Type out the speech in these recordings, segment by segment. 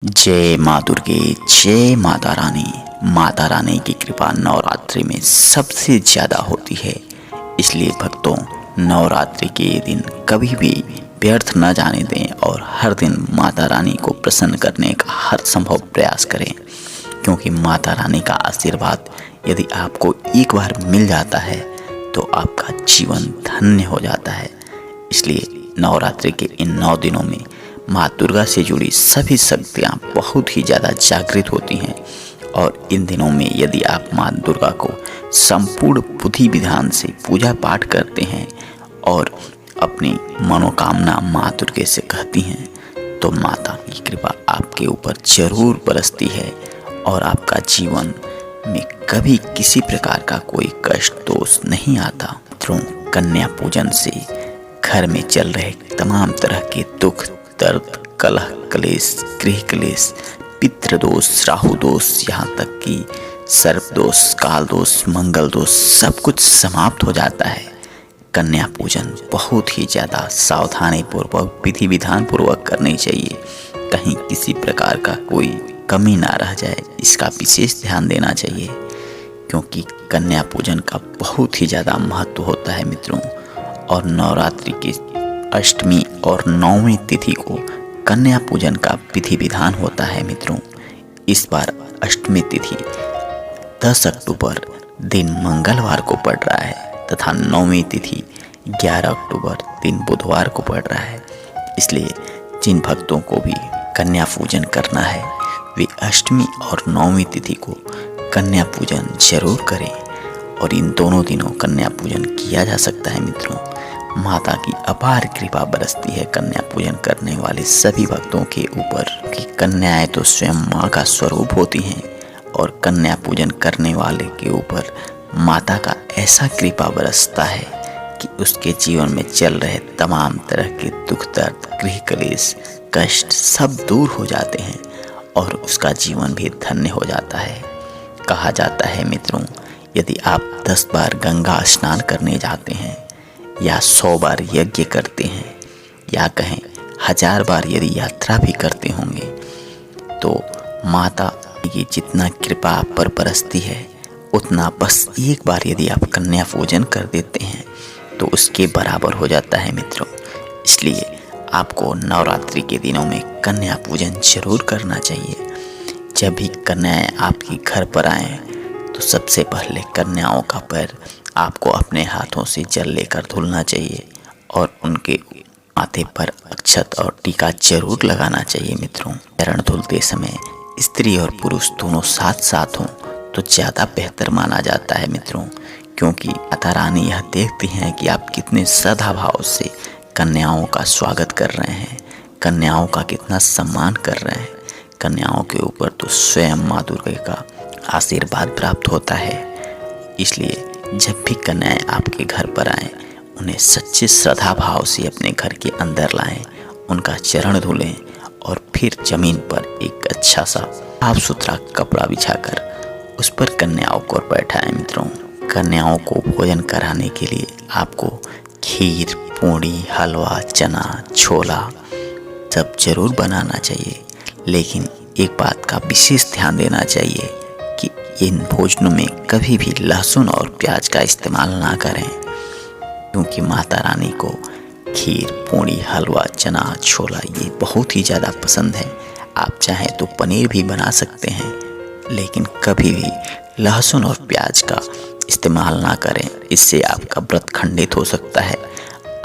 जय माँ दुर्गे, जय माता रानी। माता रानी की कृपा नवरात्रि में सबसे ज़्यादा होती है। इसलिए भक्तों, नवरात्रि के ये दिन कभी भी व्यर्थ न जाने दें और हर दिन माता रानी को प्रसन्न करने का हर संभव प्रयास करें, क्योंकि माता रानी का आशीर्वाद यदि आपको एक बार मिल जाता है तो आपका जीवन धन्य हो जाता है। इसलिए नवरात्रि के इन 9 दिनों में माँ दुर्गा से जुड़ी सभी शक्तियाँ बहुत ही ज़्यादा जागृत होती हैं। और इन दिनों में यदि आप माँ दुर्गा को संपूर्ण विधि विधान से पूजा पाठ करते हैं और अपनी मनोकामना माँ दुर्गे से कहती हैं तो माता की कृपा आपके ऊपर जरूर बरसती है और आपका जीवन में कभी किसी प्रकार का कोई कष्ट दोष नहीं आता। मित्रों, कन्या पूजन से घर में चल रहे तमाम तरह के दुख, दर्द, कलह, क्लेश, गृह क्लेश, पितृ दोष, राहु दोष, यहाँ तक कि सर्प दोष, काल दोष, मंगल दोष सब कुछ समाप्त हो जाता है। कन्या पूजन बहुत ही ज़्यादा सावधानी पूर्वक, विधि विधान पूर्वक करनी चाहिए। कहीं किसी प्रकार का कोई कमी ना रह जाए, इसका विशेष ध्यान देना चाहिए, क्योंकि कन्या पूजन का बहुत ही ज़्यादा महत्व होता है मित्रों। और नवरात्रि की अष्टमी और नौवीं तिथि को कन्या पूजन का विधि विधान होता है मित्रों। इस बार अष्टमी तिथि 10 अक्टूबर दिन मंगलवार को पड़ रहा है तथा नौवीं तिथि 11 अक्टूबर दिन बुधवार को पड़ रहा है। इसलिए जिन भक्तों को भी कन्या पूजन करना है वे अष्टमी और नौवीं तिथि को कन्या पूजन जरूर करें। और इन दोनों दिनों कन्या पूजन किया जा सकता है मित्रों। माता की अपार कृपा बरसती है कन्या पूजन करने वाले सभी भक्तों के ऊपर, कि कन्याएं तो स्वयं माँ का स्वरूप होती हैं और कन्या पूजन करने वाले के ऊपर माता का ऐसा कृपा बरसता है कि उसके जीवन में चल रहे तमाम तरह के दुख, दर्द, गृह क्लेश, कष्ट सब दूर हो जाते हैं और उसका जीवन भी धन्य हो जाता है। कहा जाता है मित्रों, यदि आप 10 बार गंगा स्नान करने जाते हैं या 100 बार यज्ञ करते हैं या कहें 1000 बार यदि यात्रा भी करते होंगे तो माता की जितना कृपा आप पर बरसती है उतना बस एक बार यदि आप कन्या पूजन कर देते हैं तो उसके बराबर हो जाता है मित्रों। इसलिए आपको नवरात्रि के दिनों में कन्या पूजन जरूर करना चाहिए। जब भी कन्याएं आपके घर पर आएँ तो सबसे पहले कन्याओं का पैर आपको अपने हाथों से जल लेकर धुलना चाहिए और उनके माथे पर अक्षत और टीका जरूर लगाना चाहिए मित्रों। चरण धुलते समय स्त्री और पुरुष दोनों साथ साथ हों तो ज़्यादा बेहतर माना जाता है मित्रों, क्योंकि माता रानी यह देखती हैं कि आप कितने श्रद्धा भाव से कन्याओं का स्वागत कर रहे हैं, कन्याओं का कितना सम्मान कर रहे हैं। कन्याओं के ऊपर तो स्वयं माँ दुर्गा का आशीर्वाद प्राप्त होता है। इसलिए जब भी कन्याएं आपके घर पर आएँ उन्हें सच्चे श्रद्धा भाव से अपने घर के अंदर लाएं, उनका चरण धुलें और फिर जमीन पर एक अच्छा सा साफ सुथरा कपड़ा बिछाकर उस पर कन्याओं को बैठाएं मित्रों। कन्याओं को भोजन कराने के लिए आपको खीर, पूड़ी, हलवा, चना, छोला सब जरूर बनाना चाहिए। लेकिन एक बात का विशेष ध्यान देना चाहिए कि इन भोजनों में कभी भी लहसुन और प्याज का इस्तेमाल ना करें, क्योंकि माता रानी को खीर, पूड़ी, हलवा, चना, छोला ये बहुत ही ज़्यादा पसंद है। आप चाहें तो पनीर भी बना सकते हैं, लेकिन कभी भी लहसुन और प्याज का इस्तेमाल ना करें। इससे आपका व्रत खंडित हो सकता है।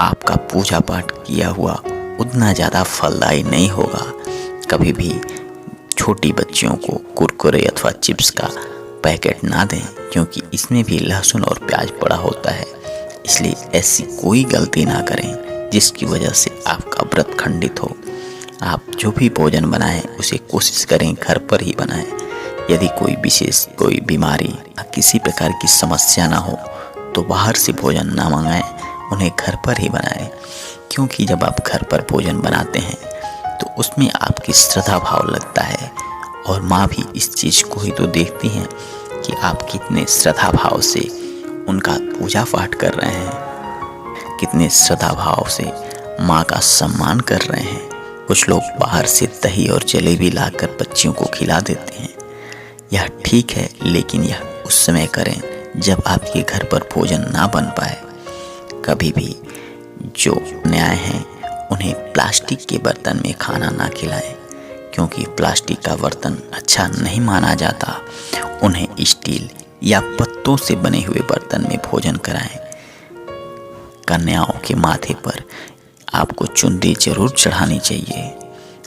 आपका पूजा पाठ किया हुआ उतना ज़्यादा फलदायी नहीं होगा। कभी भी छोटी बच्चियों को कुरकुरे अथवा चिप्स का पैकेट ना दें, क्योंकि इसमें भी लहसुन और प्याज पड़ा होता है। इसलिए ऐसी कोई गलती ना करें जिसकी वजह से आपका व्रत खंडित हो। आप जो भी भोजन बनाएं उसे कोशिश करें घर पर ही बनाएं। यदि कोई विशेष कोई बीमारी या किसी प्रकार की समस्या ना हो तो बाहर से भोजन ना मंगाएं, उन्हें घर पर ही बनाएं, क्योंकि जब आप घर पर भोजन बनाते हैं तो उसमें आपकी श्रद्धा भाव लगता है और माँ भी इस चीज़ को ही तो देखती हैं कि आप कितने श्रद्धा भाव से उनका पूजा पाठ कर रहे हैं, कितने श्रद्धा भाव से माँ का सम्मान कर रहे हैं। कुछ लोग बाहर से दही और जलेबी लाकर बच्चियों को खिला देते हैं। यह ठीक है, लेकिन यह उस समय करें जब आपके घर पर भोजन ना बन पाए। कभी भी जो न्याय हैं उन्हें प्लास्टिक के बर्तन में खाना ना खिलाएं, क्योंकि प्लास्टिक का बर्तन अच्छा नहीं माना जाता। उन्हें स्टील या पत्तों से बने हुए बर्तन में भोजन कराएं। कन्याओं के माथे पर आपको चुनरी जरूर चढ़ानी चाहिए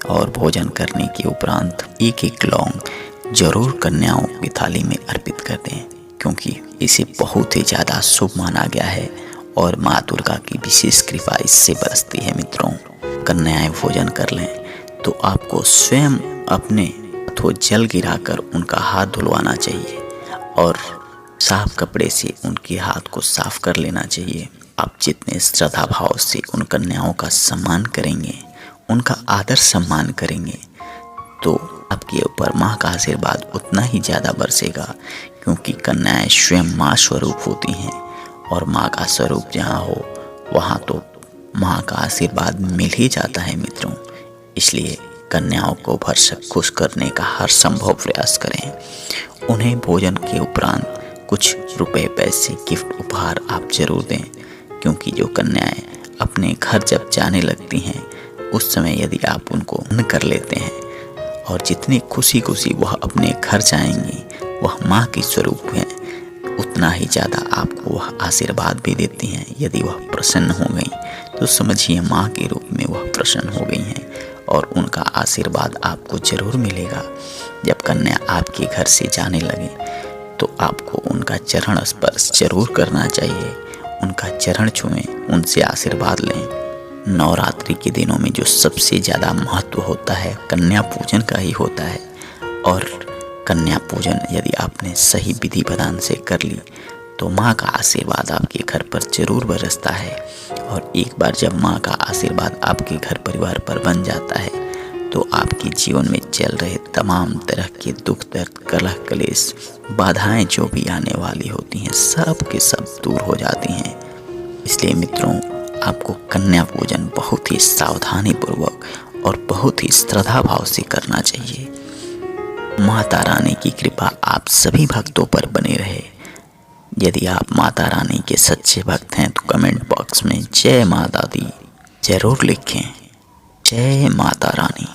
और भोजन करने के उपरांत एक एक लौंग जरूर कन्याओं की थाली में अर्पित कर दें, क्योंकि इसे बहुत ही ज़्यादा शुभ माना गया है और माँ दुर्गा की विशेष कृपा इससे बरसती है। मित्रों, कन्याएं भोजन कर लें तो आपको स्वयं अपने हाथों जल गिराकर उनका हाथ धुलवाना चाहिए और साफ कपड़े से उनके हाथ को साफ कर लेना चाहिए। आप जितने श्रद्धा भाव से उन कन्याओं का सम्मान करेंगे, उनका आदर सम्मान करेंगे, तो आपके ऊपर माँ का आशीर्वाद उतना ही ज़्यादा बरसेगा, क्योंकि कन्याएं स्वयं माँ स्वरूप होती हैं और माँ का स्वरूप जहाँ हो वहाँ तो माँ का आशीर्वाद मिल ही जाता है। मित्रों, इसलिए कन्याओं को भरसक खुश करने का हर संभव प्रयास करें। उन्हें भोजन के उपरांत कुछ रुपए, पैसे, गिफ्ट, उपहार आप जरूर दें, क्योंकि जो कन्याएं अपने घर जब जाने लगती हैं उस समय यदि आप उनको अन्न कर लेते हैं और जितनी खुशी खुशी वह अपने घर जाएंगी, वह माँ की स्वरूप हैं, उतना ही ज़्यादा आपको वह आशीर्वाद भी देती हैं। यदि वह प्रसन्न हो गई तो समझिए माँ के रूप में वह प्रसन्न हो गई हैं और उनका आशीर्वाद आपको ज़रूर मिलेगा। जब कन्या आपके घर से जाने लगे तो आपको उनका चरण स्पर्श जरूर करना चाहिए, उनका चरण छुएं, उनसे आशीर्वाद लें। नवरात्रि के दिनों में जो सबसे ज़्यादा महत्व होता है कन्या पूजन का ही होता है, और कन्या पूजन यदि आपने सही विधि विधान से कर ली तो माँ का आशीर्वाद आपके घर पर जरूर बरसता है। और एक बार जब माँ का आशीर्वाद आपके घर परिवार पर बन जाता है तो आपके जीवन में चल रहे तमाम तरह के दुख, दर्द, कलह, कलेश, बाधाएं जो भी आने वाली होती हैं सब के सब दूर हो जाती हैं। इसलिए मित्रों, आपको कन्या पूजन बहुत ही सावधानी पूर्वक और बहुत ही श्रद्धा भाव से करना चाहिए। माता रानी की कृपा आप सभी भक्तों पर बने रहे। यदि आप माता रानी के सच्चे भक्त हैं तो कमेंट बॉक्स में जय माता दी जरूर लिखें। जय माता रानी।